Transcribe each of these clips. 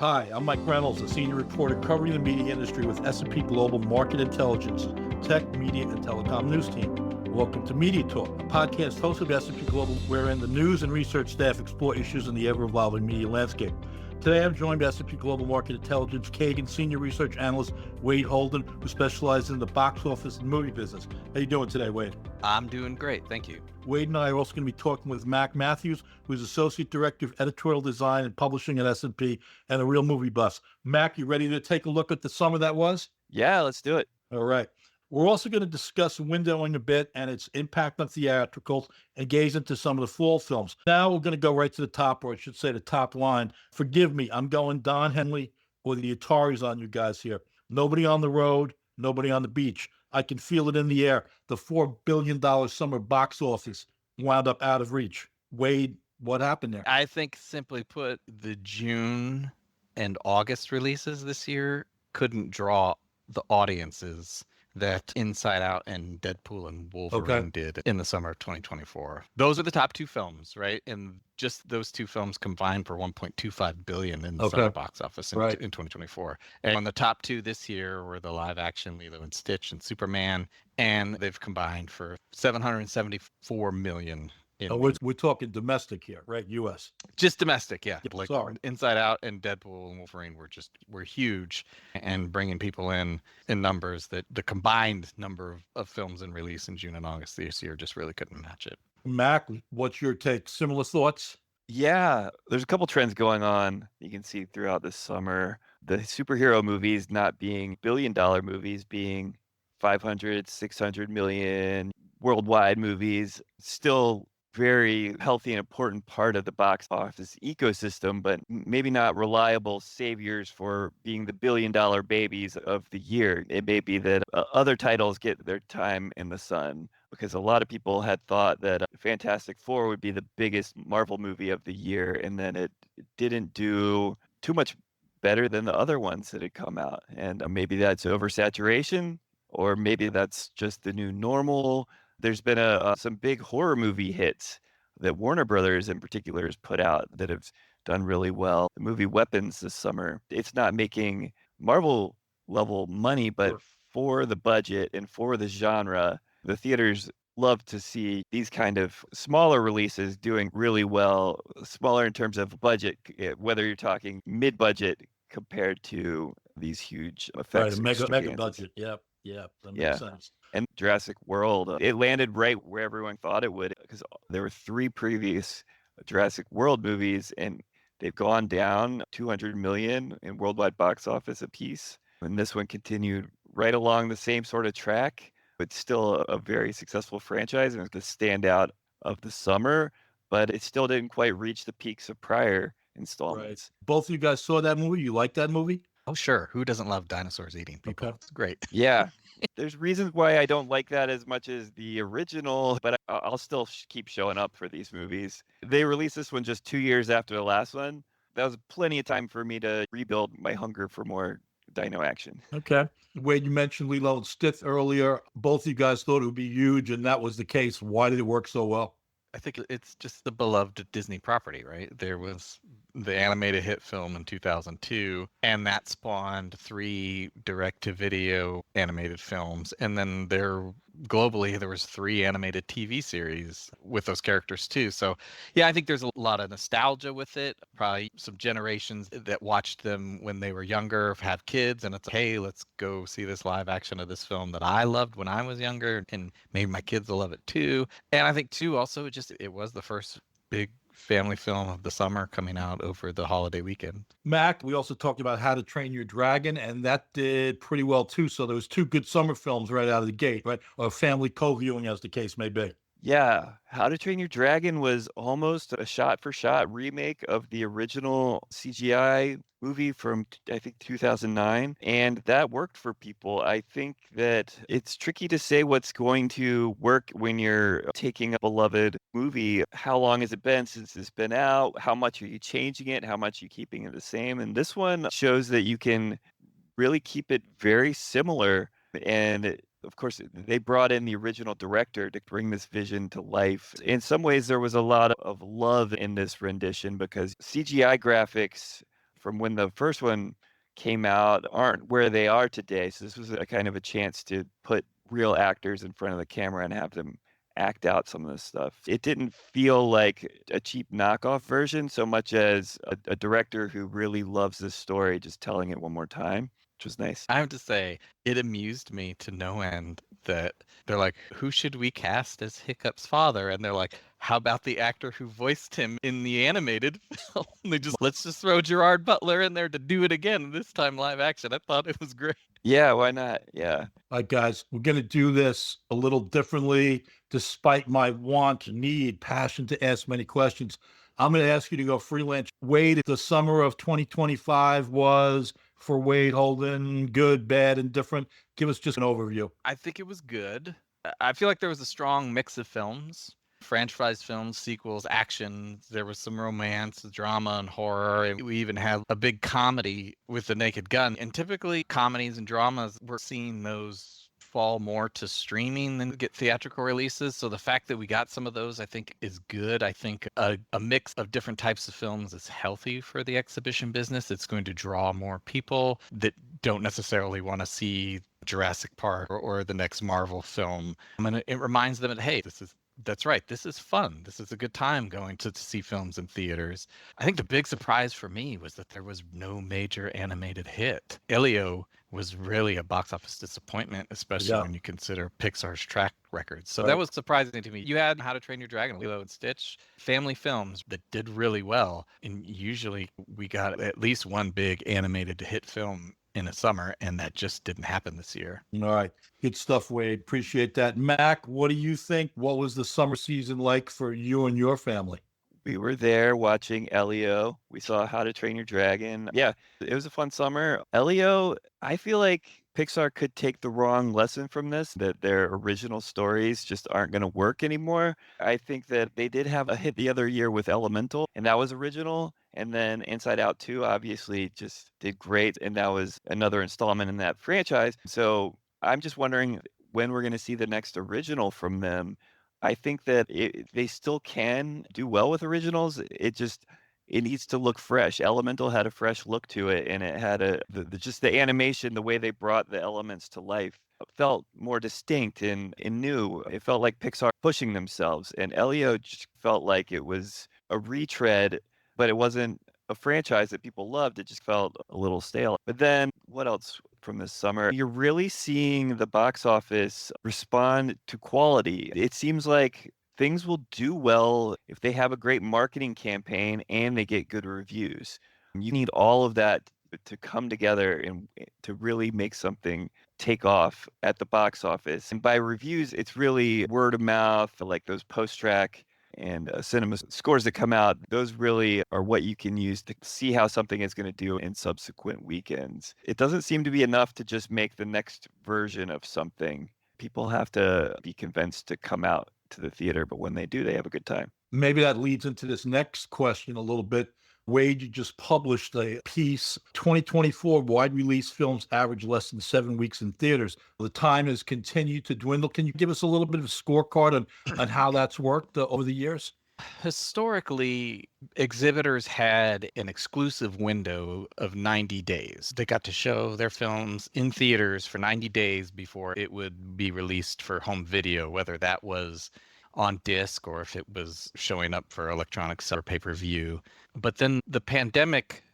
Hi, I'm Mike Reynolds, a senior reporter covering the media industry with S&P Global Market Intelligence, Tech, Media, and Telecom News Team. Welcome to MediaTalk, a podcast hosted by S&P Global, wherein the news and research staff explore issues in the ever-evolving media landscape. Today, I'm joined by S&P Global Market Intelligence Kagan Senior Research Analyst Wade Holden, who specializes in the box office and movie business. How you doing today, Wade? I'm doing great, thank you. Wade and I are also going to be talking with Mac Mathews, who's Associate Director of Editorial Design and Publishing at S&P and a real movie buff. Mac, you ready to take a look at the summer that was? Yeah, let's do it. All right. We're also going to discuss windowing a bit and its impact on theatricals and gaze into some of the fall films. Now we're going to go right to the top, or I should say the top line. Forgive me, I'm going Don Henley or the Ataris on you guys here. Nobody on the road, nobody on the beach. I can feel it in the air. The $4 billion summer box office wound up out of reach. Wade, what happened there? I think, simply put, the June and August releases this year couldn't draw the audiences that Inside Out and Deadpool and Wolverine did in the summer of 2024. Those are the top two films, right? And just those two films combined for $1.25 billion in the summer box office in 2024. And the top two this year were the live action Lilo and Stitch and Superman, and they've combined for $774 million. We're talking domestic here, right? U.S. Just domestic, yeah. Yep, like sorry. Inside Out and Deadpool and Wolverine were huge, and bringing people in numbers that the combined number of films in release in June and August this year just really couldn't match it. Mac, what's your take? Similar thoughts? Yeah, there's a couple trends going on you can see throughout this summer. The superhero movies not being billion-dollar movies, being 500, 600 million worldwide movies, still very healthy and important part of the box office ecosystem, but maybe not reliable saviors for being the billion-dollar babies of the year. It may be that other titles get their time in the sun, because a lot of people had thought that Fantastic Four would be the biggest Marvel movie of the year, and then it didn't do too much better than the other ones that had come out. And maybe that's oversaturation, or maybe that's just the new normal. There's been some big horror movie hits that Warner Brothers in particular has put out that have done really well. The movie Weapons this summer, it's not making Marvel level money, but for the budget and for the genre, the theaters love to see these kind of smaller releases doing really well, smaller in terms of budget, whether you're talking mid-budget compared to these huge effects. Right, mega budget. Yep. Yeah, that makes sense. And Jurassic World, it landed right where everyone thought it would, because there were 3 previous Jurassic World movies, and they've gone down 200 million in worldwide box office apiece. And this one continued right along the same sort of track. It's still a very successful franchise, and it's the standout of the summer, but it still didn't quite reach the peaks of prior installments. Right. Both of you guys saw that movie? You like that movie? Oh, sure. Who doesn't love dinosaurs eating people? Okay. It's great. Yeah. There's reasons why I don't like that as much as the original, but I'll still keep showing up for these movies. They released this one just 2 years after the last one. That was plenty of time for me to rebuild my hunger for more dino action. Okay. Wade, you mentioned Lilo and Stitch earlier. Both of you guys thought it would be huge, and that was the case. Why did it work so well? I think it's just the beloved Disney property, right? There was the animated hit film in 2002, and that spawned 3 direct-to-video animated films. And then globally, there was 3 animated TV series with those characters too. So yeah, I think there's a lot of nostalgia with it. Probably some generations that watched them when they were younger have kids, and it's like, hey, let's go see this live action of this film that I loved when I was younger, and maybe my kids will love it too. And I think too, also, it was the first big family film of the summer coming out over the holiday weekend. Mac, we also talked about How to Train Your Dragon, and that did pretty well too. So there was 2 good summer films right out of the gate, right? Or family co-viewing, as the case may be. Yeah, How to Train Your Dragon was almost a shot-for-shot remake of the original CGI movie from, I think, 2009, and that worked for people. I think that it's tricky to say what's going to work when you're taking a beloved movie. How long has it been since it's been out? How much are you changing it? How much are you keeping it the same? And this one shows that you can really keep it very similar. And of course, they brought in the original director to bring this vision to life. In some ways, there was a lot of love in this rendition, because CGI graphics from when the first one came out aren't where they are today. So this was a kind of a chance to put real actors in front of the camera and have them act out some of this stuff. It didn't feel like a cheap knockoff version so much as a director who really loves this story just telling it one more time, which was nice. I have to say, it amused me to no end that they're like, who should we cast as Hiccup's father? And they're like, how about the actor who voiced him in the animated film? Let's just throw Gerard Butler in there to do it again, this time live action. I thought it was great. Yeah, why not? Yeah. All right, guys, we're going to do this a little differently, despite my want, need, passion to ask many questions. I'm going to ask you to go freelance. Wade, the summer of 2025 was for Wade Holden, good, bad, indifferent. Give us just an overview. I think it was good. I feel like there was a strong mix of films. Franchise films, sequels, action. There was some romance, drama, and horror. And we even had a big comedy with The Naked Gun. And typically, comedies and dramas, we're seeing those fall more to streaming than get theatrical releases. So the fact that we got some of those, I think, is good. I think a mix of different types of films is healthy for the exhibition business. It's going to draw more people that don't necessarily want to see Jurassic Park or the next Marvel film. And it reminds them that, hey, that's right. This is fun. This is a good time going to see films in theaters. I think the big surprise for me was that there was no major animated hit. Elio was really a box office disappointment, especially when you consider Pixar's track record. So that was surprising to me. You had How to Train Your Dragon, Lilo and Stitch, family films that did really well. And usually we got at least one big animated hit film in a summer, and that just didn't happen this year. All right. Good stuff, Wade. Appreciate that. Mac, what do you think? What was the summer season like for you and your family? We were there watching Elio. We saw How to Train Your Dragon. Yeah, it was a fun summer. Elio, I feel like Pixar could take the wrong lesson from this, that their original stories just aren't going to work anymore. I think that they did have a hit the other year with Elemental, and that was original. And then Inside Out 2 obviously just did great, and that was another installment in that franchise. So I'm just wondering when we're going to see the next original from them. I think that they still can do well with originals. It needs to look fresh. Elemental had a fresh look to it, and it had just the animation, the way they brought the elements to life felt more distinct and new. It felt like Pixar pushing themselves, and Elio just felt like it was a retread, but it wasn't a franchise that people loved. It just felt a little stale. But then what else from this summer? You're really seeing the box office respond to quality. It seems like things will do well if they have a great marketing campaign and they get good reviews. You need all of that to come together and to really make something take off at the box office. And by reviews, it's really word of mouth, like those post-track and cinema scores that come out. Those really are what you can use to see how something is going to do in subsequent weekends. It doesn't seem to be enough to just make the next version of something. People have to be convinced to come out to the theater, but when they do, they have a good time. Maybe that leads into this next question a little bit. Wade, you just published a piece, 2024 wide release films average less than 7 weeks in theaters. The time has continued to dwindle. Can you give us a little bit of a scorecard on how that's worked over the years? Historically, exhibitors had an exclusive window of 90 days. They got to show their films in theaters for 90 days before it would be released for home video, whether that was on disc or if it was showing up for electronic or pay-per-view. But then the pandemic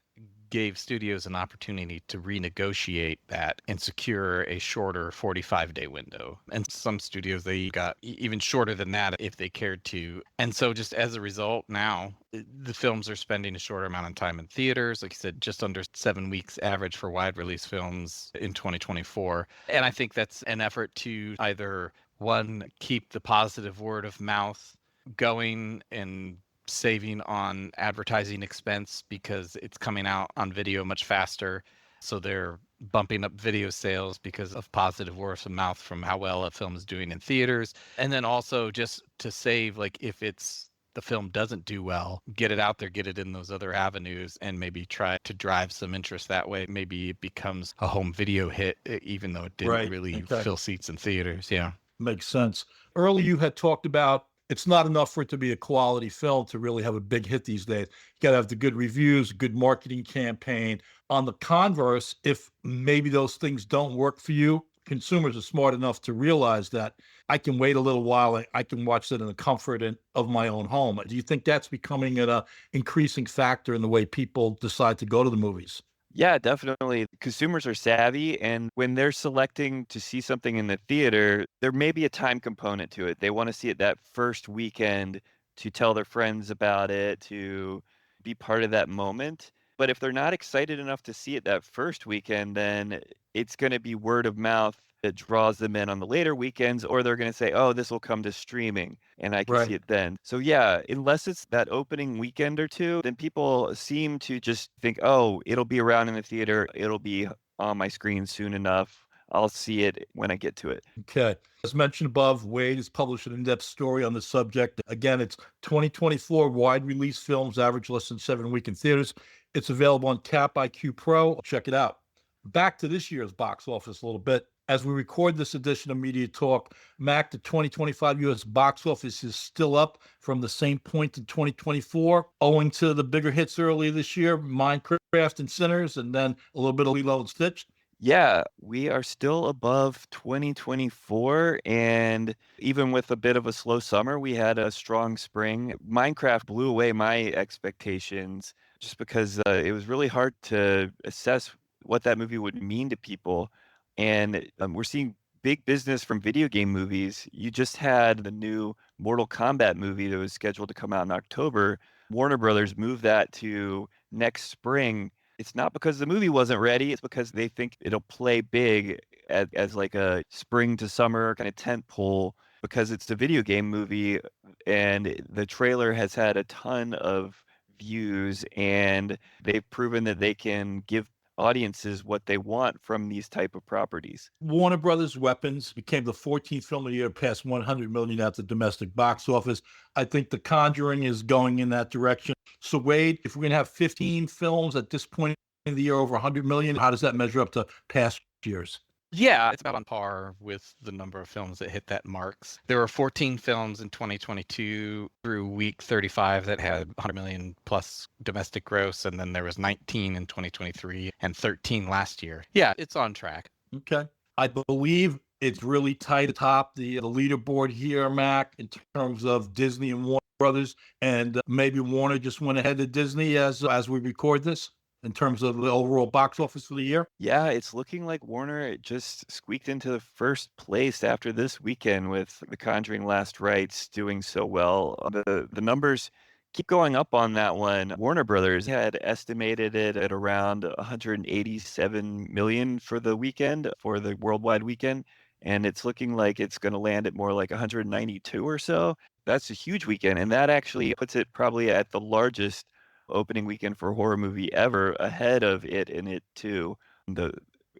gave studios an opportunity to renegotiate that and secure a shorter 45-day window. And some studios, they got even shorter than that if they cared to. And so just as a result, now the films are spending a shorter amount of time in theaters. Like you said, just under 7 weeks average for wide release films in 2024. And I think that's an effort to either, one, keep the positive word of mouth going and saving on advertising expense because it's coming out on video much faster. So they're bumping up video sales because of positive word of mouth from how well a film is doing in theaters. And then also just to save, like if the film doesn't do well, get it out there, get it in those other avenues, and maybe try to drive some interest that way. Maybe it becomes a home video hit, even though it didn't really fill seats in theaters. Yeah. Makes sense. Earlier, you had talked about It's not enough for it to be a quality film to really have a big hit these days. You got to have the good reviews, good marketing campaign. On the converse, if maybe those things don't work for you, consumers are smart enough to realize that I can wait a little while. I can watch it in the comfort of my own home. Do you think that's becoming an increasing factor in the way people decide to go to the movies? Yeah, definitely. Consumers are savvy, and when they're selecting to see something in the theater, there may be a time component to it. They want to see it that first weekend to tell their friends about it, to be part of that moment. But if they're not excited enough to see it that first weekend, then it's going to be word of mouth that draws them in on the later weekends, or they're going to say, oh, this will come to streaming and I can see Right. it then. So, yeah, unless it's that opening weekend or two, then people seem to just think, oh, it'll be around in the theater, it'll be on my screen soon enough. I'll see it when I get to it. Okay. As mentioned above, Wade has published an in-depth story on the subject. Again, it's 2024 wide release films, average less than 7 week in theaters. It's available on Cap IQ Pro. Check it out. Back to this year's box office a little bit. As we record this edition of Media Talk, Mac, the 2025 U.S. box office is still up from the same point in 2024, owing to the bigger hits earlier this year, Minecraft and Sinners, and then a little bit of Lilo and Stitch. Yeah, we are still above 2024. And even with a bit of a slow summer, we had a strong spring. Minecraft blew away my expectations just because it was really hard to assess what that movie would mean to people. And we're seeing big business from video game movies. You just had the new Mortal Kombat movie that was scheduled to come out in October. Warner Brothers moved that to next spring. It's not because the movie wasn't ready. It's because they think it'll play big as like a spring to summer kind of tent pole because it's a video game movie and the trailer has had a ton of views and they've proven that they can give audiences what they want from these type of properties. Warner Brothers Weapons became the 14th film of the year, past 100 million at the domestic box office. I think The Conjuring is going in that direction. So, Wade, if we're going to have 15 films at this point in the year over 100 million, how does that measure up to past years? Yeah, it's about on par with the number of films that hit that marks. There were 14 films in 2022 through week 35 that had 100 million plus domestic gross, and then there was 19 in 2023 and 13 last year. Yeah, it's on track. Okay. I believe it's really tight atop the leaderboard here, Mac, in terms of Disney and Warner Brothers. And maybe Warner just went ahead of Disney as we record this in terms of the overall box office for the year. Yeah, it's looking like Warner just squeaked into the first place after this weekend with The Conjuring Last Rites doing so well. The numbers keep going up on that one. Warner Brothers had estimated it at around 187 million for the weekend, for the worldwide weekend, and it's looking like it's going to land at more like 192 or so. That's a huge weekend, and that actually puts it probably at the largest opening weekend for a horror movie ever, ahead of It and It 2.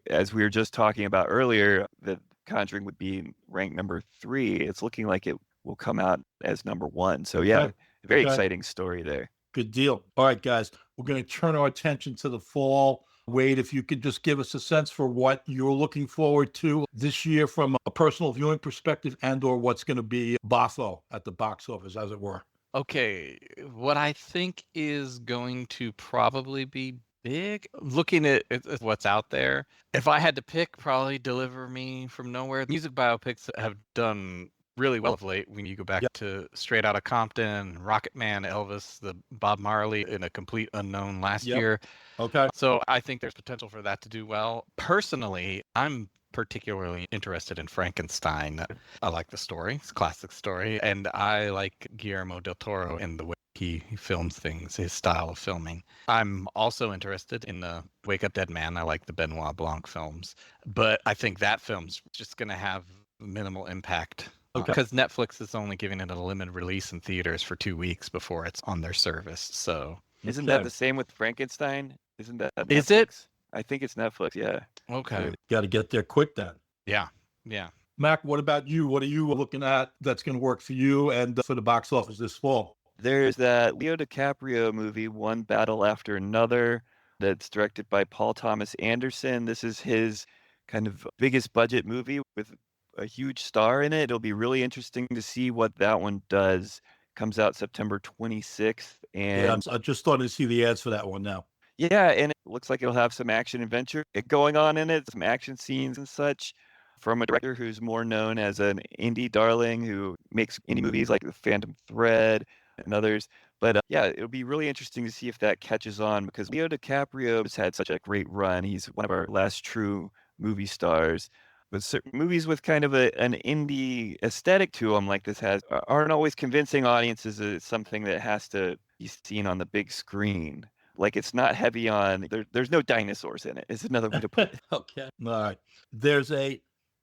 As we were just talking about earlier, The Conjuring would be ranked number 3. It's looking like it will come out as number 1. So yeah, Okay. very Okay. exciting story there. Good deal. All right, guys, we're going to turn our attention to the fall. Wade, if you could just give us a sense for what you're looking forward to this year from a personal viewing perspective and or what's going to be boffo at the box office, as it were. Okay, what I think is going to probably be big, looking at what's out there, if I had to pick, probably Deliver Me from Nowhere. Music biopics have done really well of late when you go back Yep. to Straight Outta Compton, Rocket Man, Elvis, the Bob Marley in A Complete Unknown last Yep. year. Okay. So I think there's potential for that to do well. Personally, I'm particularly interested in Frankenstein. I like the story. It's a classic story. And I like Guillermo del Toro in the way he films things, his style of filming. I'm also interested in the Wake Up Dead Man. I like the Benoit Blanc films. But I think that film's just going to have minimal impact. Okay. Because Netflix is only giving it a limited release in theaters for 2 weeks before it's on their service. So Isn't Okay. that the same with Frankenstein? Isn't that Netflix? Is it? I think it's Netflix, yeah. Okay. Got to get there quick then. Yeah. Yeah. Mac, what about you? What are you looking at that's going to work for you and for the box office this fall? There's that Leo DiCaprio movie, One Battle After Another, that's directed by Paul Thomas Anderson. This is his kind of biggest budget movie with a huge star in it. It'll be really interesting to see what that one does. Comes out September 26th. Yeah, And I just started to see the ads for that one now. yeah, and it looks like it'll have some action adventure going on in it, some action scenes and such from a director who's more known as an indie darling who makes indie movies like The Phantom Thread and others. But yeah, it'll be really interesting to see if that catches on because Leo DiCaprio has had such a great run. He's one of our last true movie stars. But certain movies with kind of an indie aesthetic to them, like this has, aren't always convincing audiences that it's something that has to be seen on the big screen. Like it's not heavy on, there's no dinosaurs in it. It's another way to put it. Okay. All right. There's The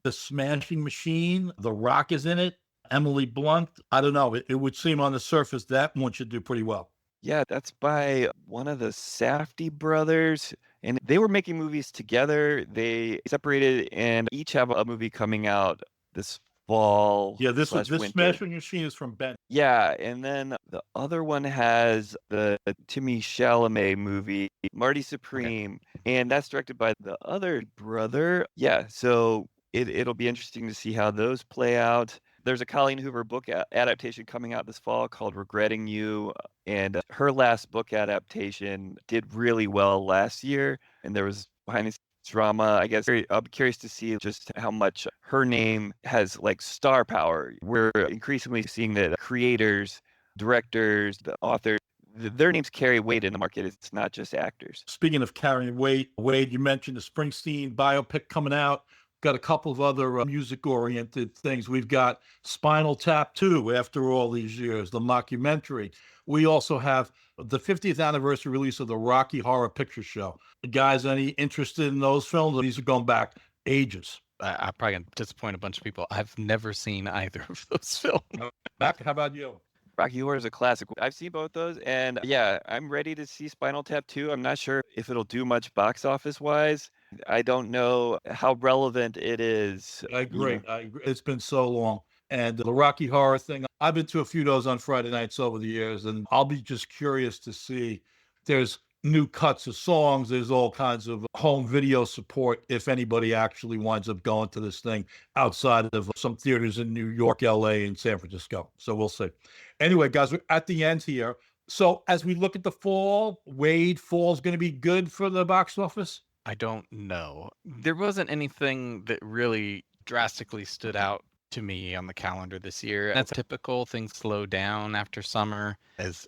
Smashing Machine. The Rock is in it. Emily Blunt. I don't know. It would seem on the surface that one should do pretty well. Yeah, that's by one of the Safdie brothers. And they were making movies together. They separated and each have a movie coming out this fall. Yeah, this winter. Smashing Machine is from Ben. Yeah, and then the other one has the Timmy Chalamet movie, Marty Supreme, and that's directed by the other brother. Yeah, so it'll be interesting to see how those play out. There's a Colleen Hoover book adaptation coming out this fall called Regretting You, and her last book adaptation did really well last year, and there was behind the scenes drama. I guess I'm curious to see just how much her name has like star power. We're increasingly seeing that creators, directors, the authors, their names carry weight in the market. It's not just actors. Speaking of carrying weight, Wade, you mentioned the Springsteen biopic coming out. Got a couple of other music-oriented things. We've got Spinal Tap 2, after all these years, the mockumentary. We also have the 50th anniversary release of the Rocky Horror Picture Show. Guys, any interested in those films? These are going back ages. I'm probably going to disappoint a bunch of people. I've never seen either of those films. Mac, how about you? Rocky Horror is a classic. I've seen both those, and yeah, I'm ready to see Spinal Tap 2. I'm not sure if it'll do much box office wise. I don't know how relevant it is. I agree. It's been so long. And the Rocky Horror thing, I've been to a few of those on Friday nights over the years, and I'll be just curious to see. There's new cuts of songs. There's all kinds of home video support if anybody actually winds up going to this thing outside of some theaters in New York, LA, and San Francisco. So we'll see. Anyway, guys, we're at the end here. So as we look at the fall, Wade, fall's going to be good for the box office? I don't know. There wasn't anything that really drastically stood out to me on the calendar this year. That's typical. Things slow down after summer as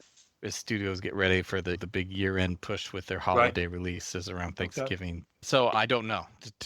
studios get ready for the big year-end push with their holiday releases around Thanksgiving. So I don't know,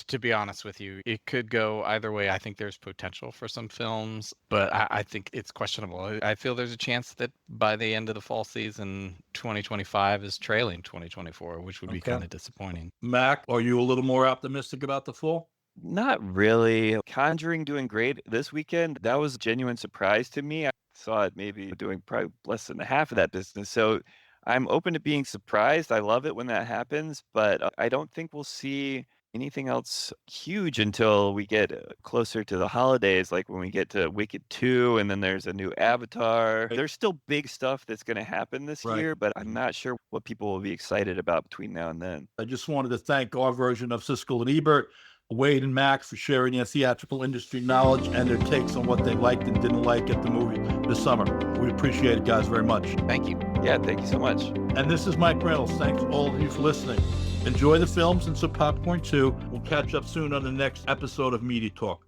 to be honest with you. It could go either way. I think there's potential for some films, but I think it's questionable. I feel there's a chance that by the end of the fall season, 2025 is trailing 2024, which would be kind of disappointing. Mac, are you a little more optimistic about the fall? Not really. Conjuring doing great this weekend. That was a genuine surprise to me. I saw it maybe doing probably less than half of that business. So I'm open to being surprised. I love it when that happens, but I don't think we'll see anything else huge until we get closer to the holidays, like when we get to Wicked 2 and then there's a new Avatar. There's still big stuff that's going to happen this year, but I'm not sure what people will be excited about between now and then. I just wanted to thank our version of Siskel and Ebert, Wade and Mac, for sharing their theatrical industry knowledge and their takes on what they liked and didn't like at the movie this summer. We appreciate it, guys, very much. Thank you. Yeah, thank you so much. And this is Mike Reynolds. Thanks all of you for listening. Enjoy the films and some popcorn too. We'll catch up soon on the next episode of Media Talk.